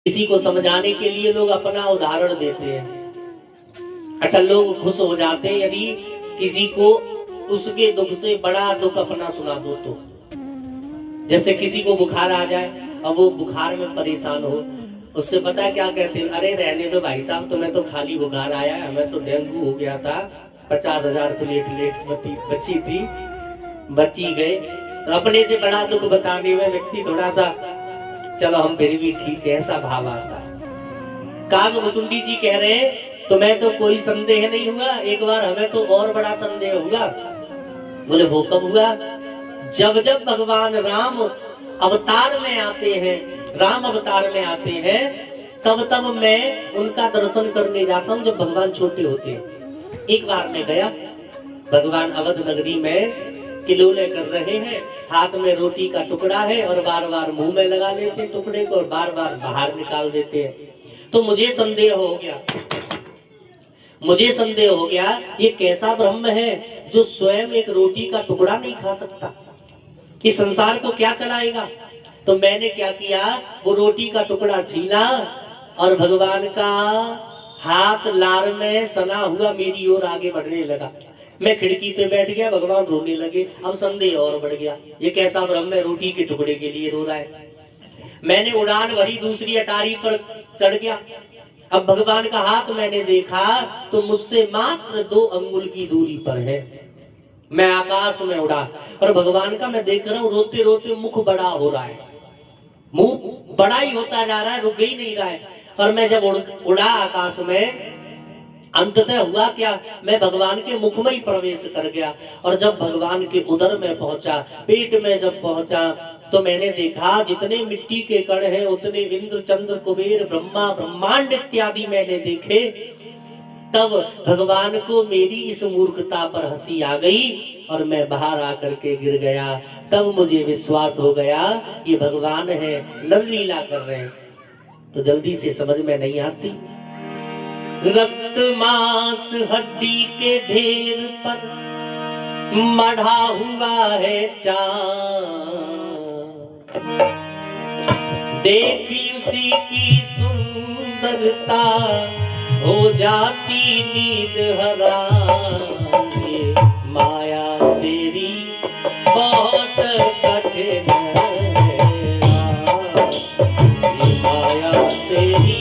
किसी को समझाने के लिए लोग अपना उदाहरण देते हैं। अच्छा, लोग खुश हो जाते हैं यदि किसी को उसके दुख से बड़ा दुख अपना सुना दो तो। जैसे किसी को बुखार आ जाए और वो बुखार में परेशान हो, उससे पता है क्या कहते हैं, अरे रहने दो भाई साहब, तुम्हें तो खाली बुखार आया है, हमें तो डेंगू हो गया था, 50,000 प्लेटलेट्स बची थी, बची गए। तो अपने से बड़ा दुख बताने में व्यक्ति थोड़ा सा चलो हम फिर भी ठीक है, ऐसा भाव आता है। कागभूषुंडी जी कह रहे हैं तुम्हें तो कोई संदेह नहीं हुआ, एक बार हमें तो और बड़ा संदेह हुआ। बोले वो कब हुआ? जब जब भगवान राम अवतार में आते हैं, राम अवतार में आते हैं, तब तब मैं उनका दर्शन करने जाता हूँ जब भगवान छोटे होते हैं। एक बार मैं गया, भगवान अवध नगरी में किलोले कर रहे हैं, हाथ में रोटी का टुकड़ा है और बार बार मुंह में लगा लेते टुकड़े को और बार बार बाहर निकाल देते हैं। तो मुझे संदेह हो गया ये कैसा ब्रह्म है जो स्वयं एक रोटी का टुकड़ा नहीं खा सकता, कि संसार को क्या चलाएगा। तो मैंने क्या किया, वो रोटी का टुकड़ा छीना और भगवान का हाथ लार में सना हुआ मेरी ओर आगे बढ़ने लगा। मैं खिड़की पे बैठ गया, भगवान रोने लगे। अब संदेह और बढ़ गया, ये कैसा ब्रह्म है रोटी के टुकड़े के लिए रो रहा है। मैंने उड़ान भरी, दूसरी अटारी पर चढ़ गया। अब भगवान का हाथ मैंने देखा तो मुझसे मात्र 2 अंगुल की दूरी पर है। मैं आकाश में उड़ा और भगवान का मैं देख रहा हूँ रोते रोते मुख बड़ा हो रहा है, मुंह बड़ा ही होता जा रहा है, रुक ही नहीं रहा है। और मैं जब उड़ा आकाश में, अंततः हुआ क्या, मैं भगवान के मुख में ही प्रवेश कर गया। और जब भगवान के उदर में पहुंचा, पेट में जब पहुंचा, तो मैंने देखा जितने मिट्टी के कण हैं उतने इंद्र चंद्र कुबेर ब्रह्मा ब्रह्मांड इत्यादि मैंने देखे। तब भगवान को मेरी इस मूर्खता पर हंसी आ गई और मैं बाहर आकर के गिर गया। तब मुझे विश्वास हो गया ये भगवान है, नर लीला कर रहे हैं। तो जल्दी से समझ में नहीं आती। रक्त मांस हड्डी के ढेर पर मढ़ा हुआ है चांद, देखी उसी की सुंदरता हो जाती नींद हराम। ये माया तेरी बहुत कठिन है, ये माया तेरी